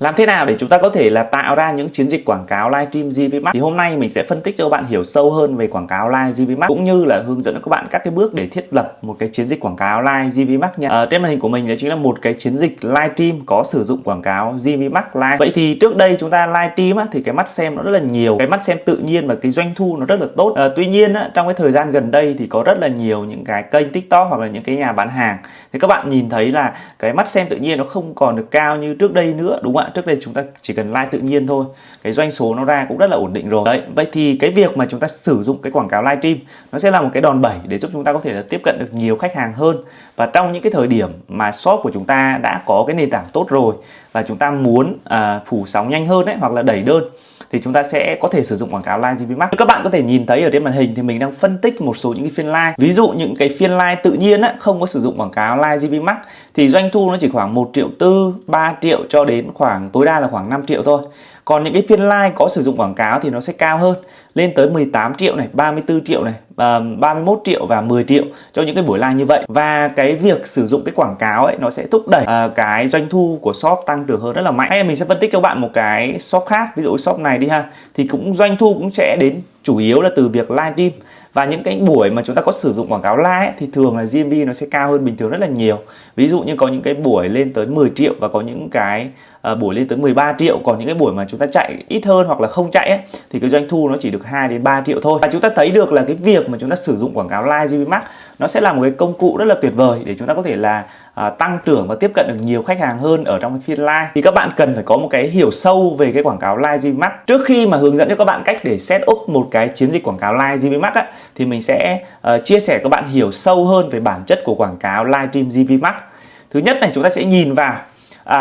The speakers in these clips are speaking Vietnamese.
Làm thế nào để chúng ta có thể là tạo ra những chiến dịch quảng cáo livestream GPMax? Thì hôm nay mình sẽ phân tích cho các bạn hiểu sâu hơn về quảng cáo live GPMax, cũng như là hướng dẫn cho các bạn các cái bước để thiết lập một cái chiến dịch quảng cáo live GPMax nha. Trên màn hình của mình đó chính là một cái chiến dịch livestream có sử dụng quảng cáo GPMax live. Vậy thì trước đây chúng ta livestream thì cái mắt xem nó rất là nhiều, cái mắt xem tự nhiên và cái doanh thu nó rất là tốt. Tuy nhiên trong cái thời gian gần đây thì có rất là nhiều những cái kênh TikTok hoặc là những cái nhà bán hàng thì các bạn nhìn thấy là cái mắt xem tự nhiên nó không còn được cao như trước đây nữa, đúng không ạ? Trước đây chúng ta chỉ cần like tự nhiên thôi, cái doanh số nó ra cũng rất là ổn định rồi. Đấy, vậy thì cái việc mà chúng ta sử dụng cái quảng cáo livestream nó sẽ là một cái đòn bẩy để giúp chúng ta có thể là tiếp cận được nhiều khách hàng hơn. Và trong những cái thời điểm mà shop của chúng ta đã có cái nền tảng tốt rồi và chúng ta muốn phủ sóng nhanh hơn hoặc là đẩy đơn thì chúng ta sẽ có thể sử dụng quảng cáo live GPMax. Các bạn có thể nhìn thấy ở trên màn hình thì mình đang phân tích một số những cái phiên live. Ví dụ những cái phiên live tự nhiên không có sử dụng quảng cáo live GPMax thì doanh thu nó chỉ khoảng 1,4 triệu, 3 triệu cho đến khoảng tối đa là khoảng 5 triệu thôi. Còn những cái phiên live có sử dụng quảng cáo thì nó sẽ cao hơn, lên tới 18 triệu này, 34 triệu này, 31 triệu và 10 triệu cho những cái buổi live như vậy. Và cái việc sử dụng cái quảng cáo ấy nó sẽ thúc đẩy cái doanh thu của shop tăng trưởng hơn rất là mạnh. Hay mình sẽ phân tích cho bạn một cái shop khác, ví dụ shop này đi ha, thì cũng doanh thu cũng sẽ đến chủ yếu là từ việc livestream. Và những cái buổi mà chúng ta có sử dụng quảng cáo live thì thường là GMV nó sẽ cao hơn bình thường rất là nhiều. Ví dụ như có những cái buổi lên tới 10 triệu và có những cái buổi lên tới 13 triệu. Còn những cái buổi mà chúng ta chạy ít hơn hoặc là không chạy thì cái doanh thu nó chỉ được 2 đến 3 triệu thôi. Và chúng ta thấy được là cái việc mà chúng ta sử dụng quảng cáo live GPMax nó sẽ là một cái công cụ rất là tuyệt vời để chúng ta có thể là tăng trưởng và tiếp cận được nhiều khách hàng hơn ở trong cái phiên live. Thì các bạn cần phải có một cái hiểu sâu về cái quảng cáo live GPMax. Trước khi mà hướng dẫn cho các bạn cách để set up một cái chiến dịch quảng cáo live GPMax thì mình sẽ chia sẻ các bạn hiểu sâu hơn về bản chất của quảng cáo livestream GPMax. Thứ nhất này, chúng ta sẽ nhìn vào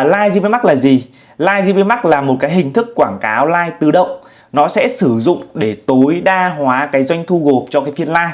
live GPMax là gì. Live GPMax là một cái hình thức quảng cáo live tự động. Nó sẽ sử dụng để tối đa hóa cái doanh thu gộp cho cái phiên live.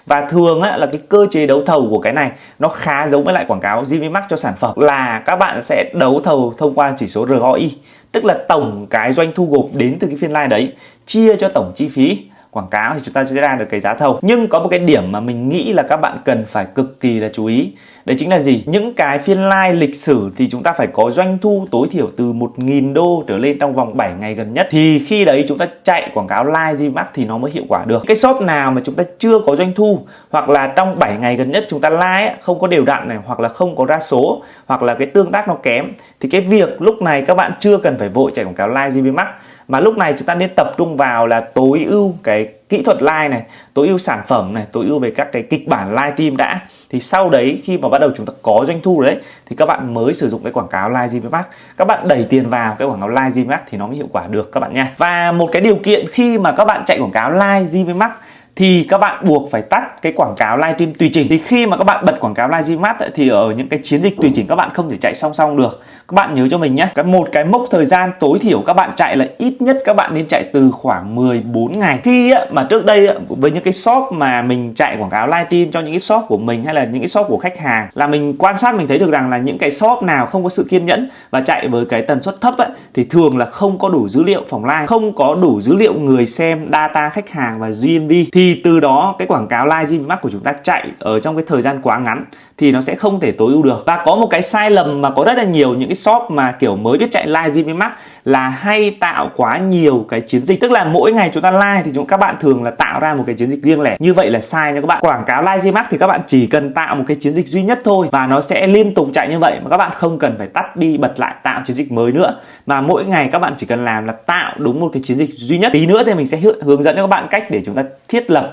Và thường là cái cơ chế đấu thầu của cái này nó khá giống với lại quảng cáo GPMax cho sản phẩm, là các bạn sẽ đấu thầu thông qua chỉ số ROI, tức là tổng cái doanh thu gộp đến từ cái phiên live đấy chia cho tổng chi phí quảng cáo thì chúng ta sẽ ra được cái giá thầu. Nhưng có một cái điểm mà mình nghĩ là các bạn cần phải cực kỳ là chú ý. Đấy chính là gì? Những cái phiên live lịch sử thì chúng ta phải có doanh thu tối thiểu từ 1.000 đô trở lên trong vòng 7 ngày gần nhất. Thì khi đấy chúng ta chạy quảng cáo live GPMax thì nó mới hiệu quả được. Cái shop nào mà chúng ta chưa có doanh thu, hoặc là trong 7 ngày gần nhất chúng ta live không có đều đặn này, hoặc là không có ra số, hoặc là cái tương tác nó kém, thì cái việc lúc này các bạn chưa cần phải vội chạy quảng cáo live GPMax, mà lúc này chúng ta nên tập trung vào là tối ưu cái kỹ thuật live này, tối ưu sản phẩm này, tối ưu về các cái kịch bản livestream đã. Thì sau đấy khi mà bắt đầu chúng ta có doanh thu đấy thì các bạn mới sử dụng cái quảng cáo live GPMax. Các bạn đẩy tiền vào cái quảng cáo live GPMax thì nó mới hiệu quả được các bạn nha. Và một cái điều kiện khi mà các bạn chạy quảng cáo live GPMax thì các bạn buộc phải tắt cái quảng cáo livestream tùy chỉnh. Thì khi mà các bạn bật quảng cáo live GPMax thì ở những cái chiến dịch tùy chỉnh các bạn không thể chạy song song được. Các bạn nhớ cho mình nhé, một cái mốc thời gian tối thiểu các bạn chạy là ít nhất các bạn nên chạy từ khoảng 14 ngày. Khi mà trước đây với những cái shop mà mình chạy quảng cáo livestream cho những cái shop của mình hay là những cái shop của khách hàng, là mình quan sát mình thấy được rằng là những cái shop nào không có sự kiên nhẫn và chạy với cái tần suất thấp thì thường là không có đủ dữ liệu phòng live, không có đủ dữ liệu người xem, data khách hàng và GMV. Thì từ đó cái quảng cáo live GPMax của chúng ta chạy ở trong cái thời gian quá ngắn thì nó sẽ không thể tối ưu được. Và có một cái sai lầm mà có rất là nhiều những cái shop mà kiểu mới biết chạy live GPMax là hay tạo quá nhiều cái chiến dịch, tức là mỗi ngày chúng ta live thì các bạn thường là tạo ra một cái chiến dịch riêng lẻ. Như vậy là sai nha các bạn. Quảng cáo live GPMax thì các bạn chỉ cần tạo một cái chiến dịch duy nhất thôi và nó sẽ liên tục chạy như vậy, mà các bạn không cần phải tắt đi bật lại tạo chiến dịch mới nữa, mà mỗi ngày các bạn chỉ cần làm là tạo đúng một cái chiến dịch duy nhất. Tí nữa thì mình sẽ hướng dẫn cho các bạn cách để chúng ta thiết lập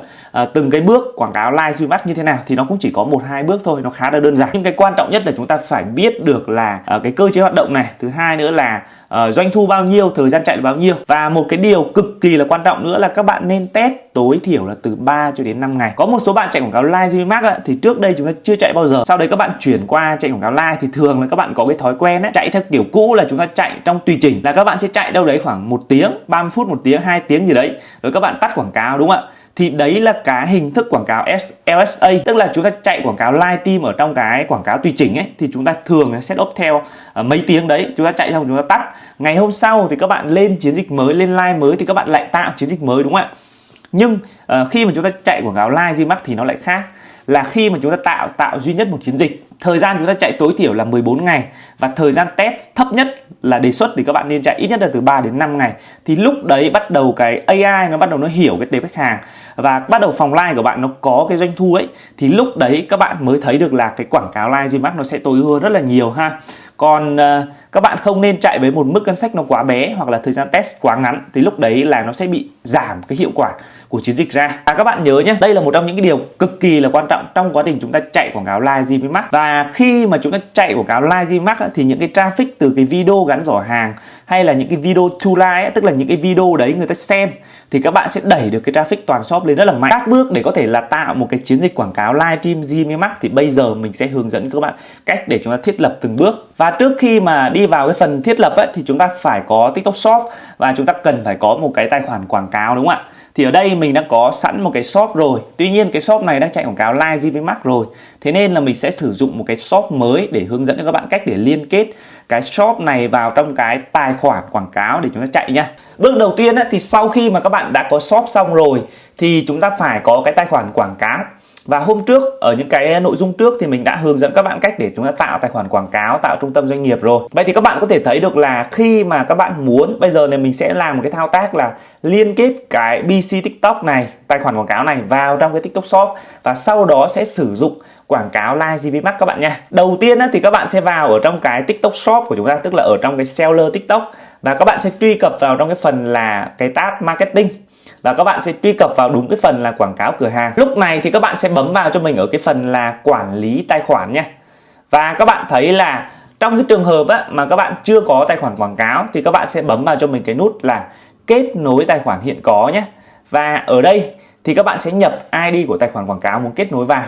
từng cái bước quảng cáo live GPMax như thế nào. Thì nó cũng chỉ có 1-2 bước thôi, nó khá là đơn giản. Nhưng cái quan trọng nhất là chúng ta phải biết được là cái cơ chế hoạt động này, thứ hai nữa là doanh thu bao nhiêu, thời gian chạy là bao nhiêu. Và một cái điều cực kỳ là quan trọng nữa là các bạn nên test tối thiểu là từ 3 cho đến 5 ngày. Có một số bạn chạy quảng cáo live GPMax thì trước đây chúng ta chưa chạy bao giờ, sau đấy các bạn chuyển qua chạy quảng cáo live thì thường là các bạn có cái thói quen chạy theo kiểu cũ, là chúng ta chạy trong tùy chỉnh, là các bạn sẽ chạy đâu đấy khoảng 1 tiếng, 30 phút, 1 tiếng, 2 tiếng gì đấy, rồi các bạn tắt quảng cáo, đúng không ạ? Thì đấy là cái hình thức quảng cáo LSA, tức là chúng ta chạy quảng cáo livestream ở trong cái quảng cáo tùy chỉnh thì chúng ta thường set up theo mấy tiếng đấy, chúng ta chạy xong chúng ta tắt. Ngày hôm sau thì các bạn lên chiến dịch mới, lên live mới thì các bạn lại tạo chiến dịch mới, đúng không ạ? Nhưng khi mà chúng ta chạy quảng cáo live GPMax thì nó lại khác, là khi mà chúng ta tạo duy nhất một chiến dịch Thời gian chúng ta chạy tối thiểu là 14 ngày và thời gian test thấp nhất là đề xuất thì các bạn nên chạy ít nhất là từ 3 đến 5 ngày. Thì lúc đấy bắt đầu cái AI nó bắt đầu nó hiểu cái tệp khách hàng và bắt đầu phòng live của bạn nó có cái doanh thu ấy, thì lúc đấy các bạn mới thấy được là cái quảng cáo live GMAX nó sẽ tối ưu hơn rất là nhiều ha. Còn các bạn không nên chạy với một mức ngân sách nó quá bé hoặc là thời gian test quá ngắn, thì lúc đấy là nó sẽ bị giảm cái hiệu quả của chiến dịch ra. Các bạn nhớ nhé, đây là một trong những cái điều cực kỳ là quan trọng trong quá trình chúng ta chạy quảng cáo live GMAX. Và khi mà chúng ta chạy quảng cáo live GMAX thì những cái traffic từ cái video gắn giỏ hàng hay là những cái video to live, tức là những cái video đấy người ta xem, thì các bạn sẽ đẩy được cái traffic toàn shop lên rất là mạnh. Các bước để có thể là tạo một cái chiến dịch quảng cáo livestream GMAX thì bây giờ mình sẽ hướng dẫn các bạn cách để chúng ta thiết lập từng bước. Và trước khi mà đi vào cái phần thiết lập ấy, thì chúng ta phải có TikTok Shop và chúng ta cần phải có một cái tài khoản quảng cáo, đúng không ạ? Thì ở đây mình đã có sẵn một cái shop rồi. Tuy nhiên cái shop này đang chạy quảng cáo live GMAX rồi. Thế nên là mình sẽ sử dụng một cái shop mới để hướng dẫn cho các bạn cách để liên kết cái shop này vào trong cái tài khoản quảng cáo để chúng ta chạy nha. Bước đầu tiên thì sau khi mà các bạn đã có shop xong rồi thì chúng ta phải có cái tài khoản quảng cáo. Và hôm trước ở những cái nội dung trước thì mình đã hướng dẫn các bạn cách để chúng ta tạo tài khoản quảng cáo, tạo trung tâm doanh nghiệp rồi. Vậy thì các bạn có thể thấy được là khi mà các bạn muốn, bây giờ này mình sẽ làm một cái thao tác là liên kết cái BC TikTok này, tài khoản quảng cáo này vào trong cái TikTok Shop và sau đó sẽ sử dụng quảng cáo live GMAX các bạn nha. Đầu tiên thì các bạn sẽ vào ở trong cái TikTok Shop của chúng ta, tức là ở trong cái seller TikTok, và các bạn sẽ truy cập vào trong cái phần là cái tab marketing. Và các bạn sẽ truy cập vào đúng cái phần là quảng cáo cửa hàng. Lúc này thì các bạn sẽ bấm vào cho mình ở cái phần là quản lý tài khoản nha. Và các bạn thấy là trong cái trường hợp mà các bạn chưa có tài khoản quảng cáo thì các bạn sẽ bấm vào cho mình cái nút là kết nối tài khoản hiện có nhé. Và ở đây thì các bạn sẽ nhập ID của tài khoản quảng cáo muốn kết nối vào.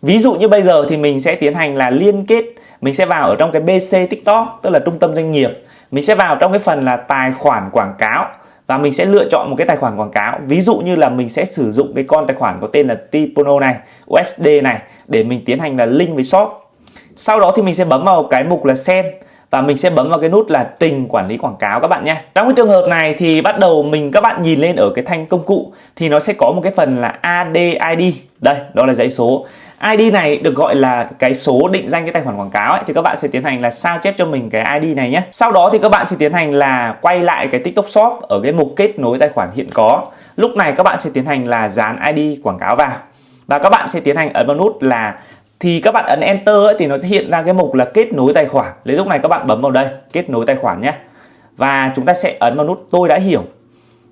Ví dụ như bây giờ thì mình sẽ tiến hành là liên kết. Mình sẽ vào ở trong cái BC TikTok, tức là trung tâm doanh nghiệp. Mình sẽ vào trong cái phần là tài khoản quảng cáo và mình sẽ lựa chọn một cái tài khoản quảng cáo. Ví dụ như là mình sẽ sử dụng cái con tài khoản có tên là Tipono này, USD này để mình tiến hành là link với shop. Sau đó thì mình sẽ bấm vào cái mục là xem và mình sẽ bấm vào cái nút là trình quản lý quảng cáo các bạn nha. Trong cái trường hợp này thì bắt đầu các bạn nhìn lên ở cái thanh công cụ thì nó sẽ có một cái phần là AD ID. Đây, đó là dãy số. ID này được gọi là cái số định danh cái tài khoản quảng cáo ấy, thì các bạn sẽ tiến hành là sao chép cho mình cái ID này nhé. Sau đó thì các bạn sẽ tiến hành là quay lại cái TikTok Shop ở cái mục kết nối tài khoản hiện có. Lúc này các bạn sẽ tiến hành là dán ID quảng cáo vào và các bạn sẽ tiến hành ấn vào nút là, thì các bạn ấn Enter ấy, thì nó sẽ hiện ra cái mục là kết nối tài khoản. Lấy lúc này các bạn bấm vào đây kết nối tài khoản nhé và chúng ta sẽ ấn vào nút tôi đã hiểu.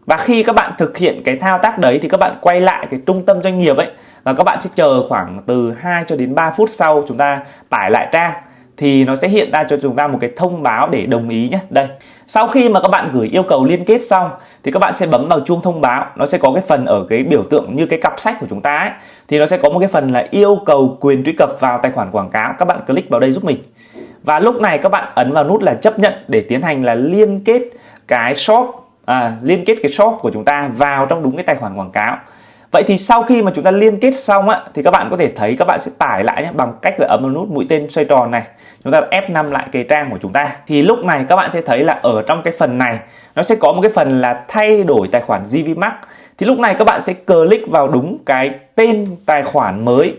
Và khi các bạn thực hiện cái thao tác đấy thì các bạn quay lại cái trung tâm doanh nghiệp ấy và các bạn sẽ chờ khoảng từ 2 cho đến 3 phút sau chúng ta tải lại trang thì nó sẽ hiện ra cho chúng ta một cái thông báo để đồng ý nhé. Đây. Sau khi mà các bạn gửi yêu cầu liên kết xong thì các bạn sẽ bấm vào chuông thông báo. Nó sẽ có cái phần ở cái biểu tượng như cái cặp sách của chúng ta ấy, thì nó sẽ có một cái phần là yêu cầu quyền truy cập vào tài khoản quảng cáo. Các bạn click vào đây giúp mình. Và lúc này các bạn ấn vào nút là chấp nhận để tiến hành là liên kết cái shop, liên kết cái shop của chúng ta vào trong đúng cái tài khoản quảng cáo. Vậy thì sau khi mà chúng ta liên kết xong thì các bạn có thể thấy các bạn sẽ tải lại nhé, bằng cách là ấn vào nút mũi tên xoay tròn này. Chúng ta F5 lại cái trang của chúng ta. Thì lúc này các bạn sẽ thấy là ở trong cái phần này nó sẽ có một cái phần là thay đổi tài khoản GMAX. Thì lúc này các bạn sẽ click vào đúng cái tên tài khoản mới.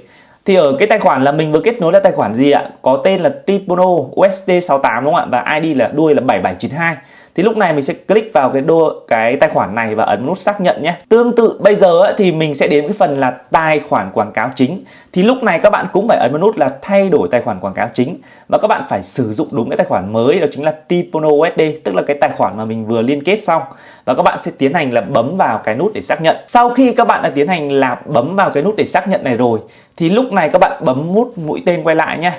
Thì ở cái tài khoản là mình vừa kết nối là tài khoản gì ạ? Có tên là Tipono USD68 đúng không ạ? Và ID là đuôi là 7792. Thì lúc này mình sẽ click vào cái tài khoản này và ấn nút xác nhận nhé. Tương tự bây giờ thì mình sẽ đến cái phần là tài khoản quảng cáo chính. Thì lúc này các bạn cũng phải ấn vào nút là thay đổi tài khoản quảng cáo chính. Và các bạn phải sử dụng đúng cái tài khoản mới, đó chính là Tipono USD, tức là cái tài khoản mà mình vừa liên kết xong. Và các bạn sẽ tiến hành là bấm vào cái nút để xác nhận. Sau khi các bạn đã tiến hành là bấm vào cái nút để xác nhận này rồi thì lúc này các bạn bấm nút mũi tên quay lại nhé.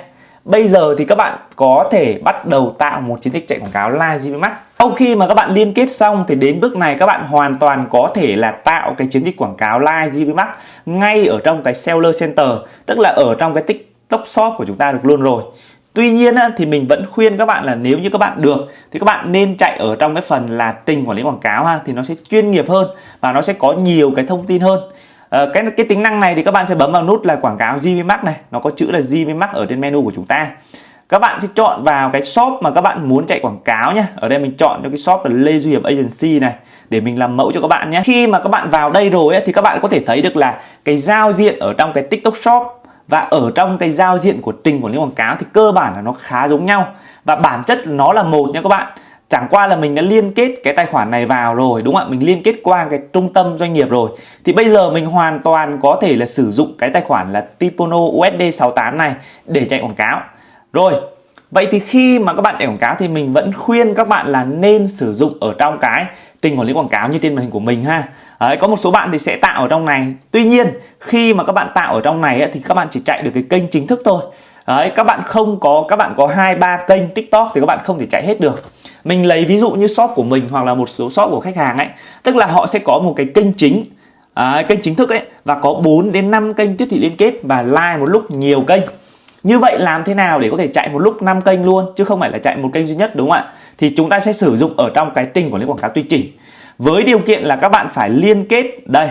Bây giờ thì các bạn có thể bắt đầu tạo một chiến dịch chạy quảng cáo live GMAX. Sau khi mà các bạn liên kết xong thì đến bước này các bạn hoàn toàn có thể là tạo cái chiến dịch quảng cáo live GMAX ngay ở trong cái Seller Center, tức là ở trong cái TikTok Shop của chúng ta được luôn rồi. Tuy nhiên thì mình vẫn khuyên các bạn là nếu như các bạn được thì các bạn nên chạy ở trong cái phần là trình quản lý quảng cáo thì nó sẽ chuyên nghiệp hơn và nó sẽ có nhiều cái thông tin hơn. Cái tính năng này thì các bạn sẽ bấm vào nút là quảng cáo GMAX này, nó có chữ là GMAX ở trên menu của chúng ta. Các bạn sẽ chọn vào cái shop mà các bạn muốn chạy quảng cáo nhé. Ở đây mình chọn cho cái shop là Lê Duy Hiệp Agency này để mình làm mẫu cho các bạn nhé. Khi mà các bạn vào đây rồi thì các bạn có thể thấy được là cái giao diện ở trong cái TikTok Shop và ở trong cái giao diện của trình quản lý quảng cáo thì cơ bản là nó khá giống nhau và bản chất nó là một nha các bạn. Chẳng qua là mình đã liên kết cái tài khoản này vào rồi, đúng không ạ? Mình liên kết qua cái trung tâm doanh nghiệp rồi. Thì bây giờ mình hoàn toàn có thể là sử dụng cái tài khoản là Tipono USD68 này để chạy quảng cáo. Rồi, vậy thì khi mà các bạn chạy quảng cáo thì mình vẫn khuyên các bạn là nên sử dụng ở trong cái trình quản lý quảng cáo như trên màn hình của mình ha. Đấy, có một số bạn thì sẽ tạo ở trong này. Tuy nhiên, khi mà các bạn tạo ở trong này thì các bạn chỉ chạy được cái kênh chính thức thôi. Đấy, các bạn có 2-3 kênh TikTok thì các bạn không thể chạy hết được. Mình lấy ví dụ như shop của mình hoặc là một số shop của khách hàng ấy, tức là họ sẽ có một cái kênh chính, kênh chính thức ấy, và có 4 đến 5 kênh tiếp thị liên kết và live một lúc nhiều kênh. Như vậy làm thế nào để có thể chạy một lúc 5 kênh luôn chứ không phải là chạy một kênh duy nhất, đúng không ạ? Thì chúng ta sẽ sử dụng ở trong cái trình quản lý quảng cáo tùy chỉnh. Với điều kiện là các bạn phải liên kết đây,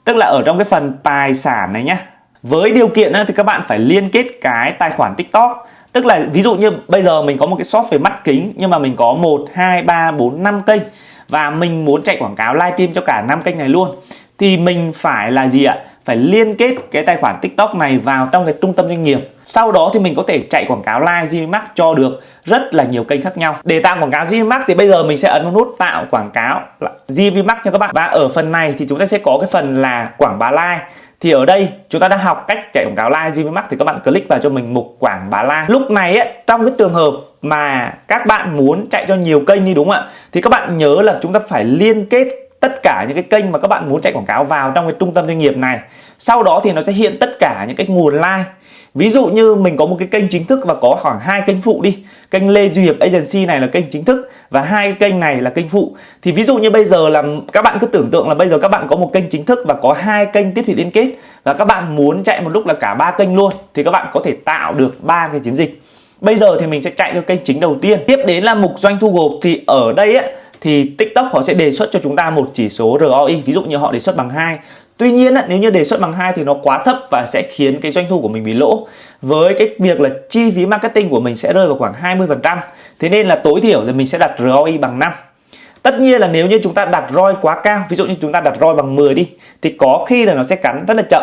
tức là ở trong cái phần tài sản này nhé. Với điều kiện thì các bạn phải liên kết cái tài khoản TikTok. Tức là ví dụ như bây giờ mình có một cái shop về mắt kính nhưng mà mình có 1, 2, 3, 4, 5 kênh và mình muốn chạy quảng cáo livestream cho cả 5 kênh này luôn. Thì mình phải là gì ạ? Phải liên kết cái tài khoản TikTok này vào trong cái trung tâm doanh nghiệp. Sau đó thì mình có thể chạy quảng cáo live GVMAX cho được rất là nhiều kênh khác nhau. Để tạo quảng cáo GVMAX thì bây giờ mình sẽ ấn vào nút tạo quảng cáo GVMAX nha các bạn. Và ở phần này thì chúng ta sẽ có cái phần là quảng bá live. Thì ở đây chúng ta đã học cách chạy quảng cáo live GVMAX thì các bạn click vào cho mình mục quảng bá live. Lúc này ấy, trong cái trường hợp mà các bạn muốn chạy cho nhiều kênh đi, đúng không ạ? Thì các bạn nhớ là chúng ta phải liên kết tất cả những cái kênh mà các bạn muốn chạy quảng cáo vào trong cái trung tâm doanh nghiệp này. Sau đó thì nó sẽ hiện tất cả những cái nguồn like. Ví dụ như mình có một cái kênh chính thức và có khoảng 2 kênh phụ đi. Kênh Lê Duy Hiệp Agency này là kênh chính thức và 2 kênh này là kênh phụ. Thì ví dụ như bây giờ là các bạn cứ tưởng tượng là bây giờ các bạn có một kênh chính thức và có 2 kênh tiếp thị liên kết và các bạn muốn chạy một lúc là cả 3 kênh luôn thì các bạn có thể tạo được 3 cái chiến dịch. Bây giờ thì mình sẽ chạy cho kênh chính đầu tiên. Tiếp đến là mục doanh thu gộp. Thì ở đây ấy, thì TikTok họ sẽ đề xuất cho chúng ta một chỉ số ROI, ví dụ như họ đề xuất bằng 2. Tuy nhiên nếu như đề xuất bằng 2 thì nó quá thấp và sẽ khiến cái doanh thu của mình bị lỗ. Với cái việc là chi phí marketing của mình sẽ rơi vào khoảng 20%. Thế nên là tối thiểu thì mình sẽ đặt ROI bằng 5. Tất nhiên là nếu như chúng ta đặt ROI quá cao, ví dụ như chúng ta đặt ROI bằng 10 đi, thì có khi là nó sẽ cắn rất là chậm.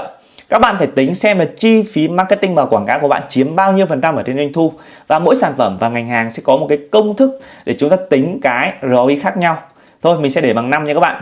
Các bạn phải tính xem là chi phí marketing và quảng cáo của bạn chiếm bao nhiêu % ở trên doanh thu. Và mỗi sản phẩm và ngành hàng sẽ có một cái công thức để chúng ta tính cái ROI khác nhau. Thôi mình sẽ để bằng 5 nha các bạn.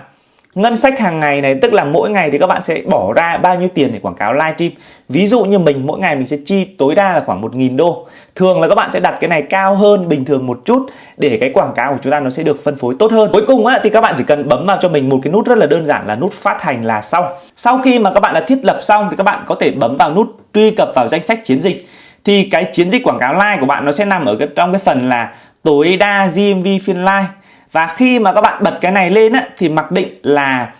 Ngân sách hàng ngày này, tức là mỗi ngày thì các bạn sẽ bỏ ra bao nhiêu tiền để quảng cáo livestream. Ví dụ như mình mỗi ngày mình sẽ chi tối đa là khoảng 1.000 đô. Thường là các bạn sẽ đặt cái này cao hơn bình thường một chút để cái quảng cáo của chúng ta nó sẽ được phân phối tốt hơn. Cuối cùng thì các bạn chỉ cần bấm vào cho mình một cái nút rất là đơn giản là nút phát hành là xong. Sau khi mà các bạn đã thiết lập xong thì các bạn có thể bấm vào nút truy cập vào danh sách chiến dịch. Thì cái chiến dịch quảng cáo live của bạn nó sẽ nằm ở trong cái phần là tối đa GMV phiên live. Và khi mà các bạn bật cái này lên thì mặc định là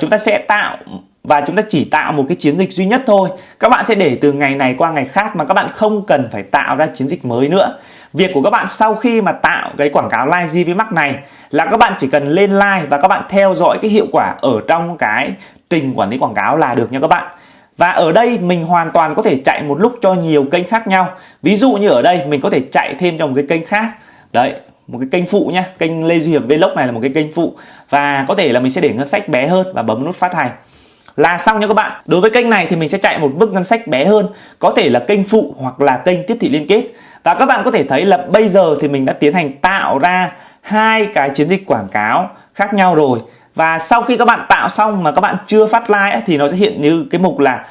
chúng ta sẽ tạo và chúng ta chỉ tạo một cái chiến dịch duy nhất thôi. Các bạn sẽ để từ ngày này qua ngày khác mà các bạn không cần phải tạo ra chiến dịch mới nữa. Việc của các bạn sau khi mà tạo cái quảng cáo live GVMAX này là các bạn chỉ cần lên live và các bạn theo dõi cái hiệu quả ở trong cái trình quản lý quảng cáo là được nha các bạn. Và ở đây mình hoàn toàn có thể chạy một lúc cho nhiều kênh khác nhau. Ví dụ như ở đây mình có thể chạy thêm cho một cái kênh khác. Đấy, một cái kênh phụ nhá, kênh Lê Duy Hiệp Vlog này là một cái kênh phụ. Và có thể là mình sẽ để ngân sách bé hơn và bấm nút phát hành là xong nha các bạn. Đối với kênh này thì mình sẽ chạy một mức ngân sách bé hơn, có thể là kênh phụ hoặc là kênh tiếp thị liên kết. Và các bạn có thể thấy là bây giờ thì mình đã tiến hành tạo ra 2 cái chiến dịch quảng cáo khác nhau rồi. Và sau khi các bạn tạo xong mà các bạn chưa phát like thì nó sẽ hiện như cái mục là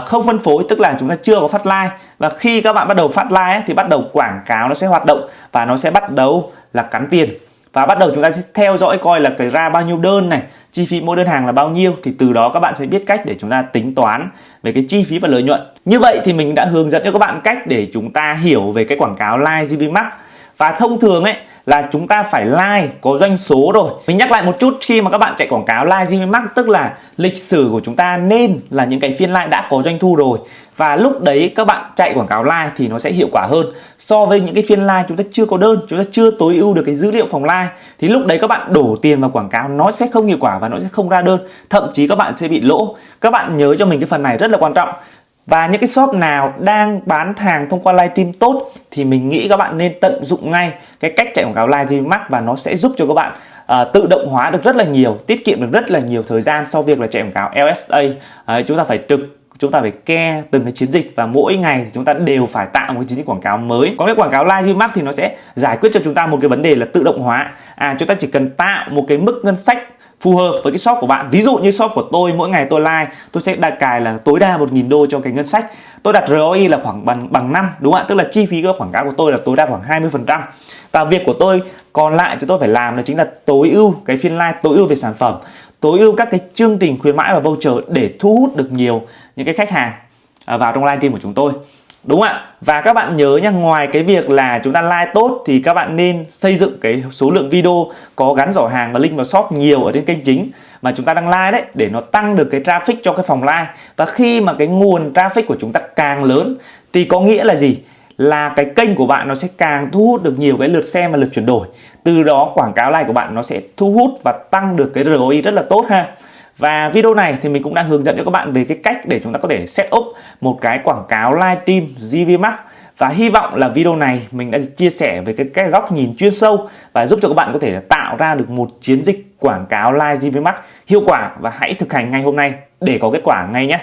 không phân phối, tức là chúng ta chưa có phát like. Và khi các bạn bắt đầu phát like thì bắt đầu quảng cáo nó sẽ hoạt động và nó sẽ bắt đầu là cắn tiền. Và bắt đầu chúng ta sẽ theo dõi coi là cái ra bao nhiêu đơn này, chi phí mỗi đơn hàng là bao nhiêu. Thì từ đó các bạn sẽ biết cách để chúng ta tính toán về cái chi phí và lợi nhuận. Như vậy thì mình đã hướng dẫn cho các bạn cách để chúng ta hiểu về cái quảng cáo live GVMAX. Và thông thường là chúng ta phải live có doanh số rồi. Mình nhắc lại một chút, khi mà các bạn chạy quảng cáo live GVMAX tức là lịch sử của chúng ta nên là những cái phiên live đã có doanh thu rồi. Và lúc đấy các bạn chạy quảng cáo live thì nó sẽ hiệu quả hơn so với những cái phiên live chúng ta chưa có đơn, chúng ta chưa tối ưu được cái dữ liệu phòng live. Thì lúc đấy các bạn đổ tiền vào quảng cáo nó sẽ không hiệu quả và nó sẽ không ra đơn, thậm chí các bạn sẽ bị lỗ. Các bạn nhớ cho mình cái phần này rất là quan trọng. Và những cái shop nào đang bán hàng thông qua livestream tốt thì mình nghĩ các bạn nên tận dụng ngay cái cách chạy quảng cáo live GVMAX và nó sẽ giúp cho các bạn tự động hóa được rất là nhiều, tiết kiệm được rất là nhiều thời gian so với việc là chạy quảng cáo LSA. Chúng ta phải chúng ta phải care từng cái chiến dịch và mỗi ngày thì chúng ta đều phải tạo một cái chiến dịch quảng cáo mới. Có cái quảng cáo live GVMAX thì nó sẽ giải quyết cho chúng ta một cái vấn đề là tự động hóa. Chúng ta chỉ cần tạo một cái mức ngân sách phù hợp với cái shop của bạn. Ví dụ như shop của tôi, mỗi ngày tôi live tôi sẽ đặt cài là tối đa 1.000 đô cho cái ngân sách. Tôi đặt ROI là khoảng bằng 5, đúng không ạ? Tức là chi phí quảng cáo của tôi là tối đa khoảng 20%. Và việc của tôi còn lại cho tôi phải làm đó chính là tối ưu cái phiên live, tối ưu về sản phẩm, tối ưu các cái chương trình khuyến mãi và voucher để thu hút được nhiều những cái khách hàng vào trong live stream của chúng tôi. Đúng ạ. Và các bạn nhớ nhá, ngoài cái việc là chúng ta live tốt thì các bạn nên xây dựng cái số lượng video có gắn giỏ hàng và link vào shop nhiều ở trên kênh chính mà chúng ta đang live đấy, để nó tăng được cái traffic cho cái phòng live. Và khi mà cái nguồn traffic của chúng ta càng lớn thì có nghĩa là gì? Là cái kênh của bạn nó sẽ càng thu hút được nhiều cái lượt xem và lượt chuyển đổi. Từ đó quảng cáo live của bạn nó sẽ thu hút và tăng được cái ROI rất là tốt ha. Và video này thì mình cũng đã hướng dẫn cho các bạn về cái cách để chúng ta có thể set up một cái quảng cáo livestream GVMAX. Và hy vọng là video này mình đã chia sẻ về cái góc nhìn chuyên sâu và giúp cho các bạn có thể tạo ra được một chiến dịch quảng cáo live GVMAX hiệu quả, và hãy thực hành ngay hôm nay để có kết quả ngay nhé.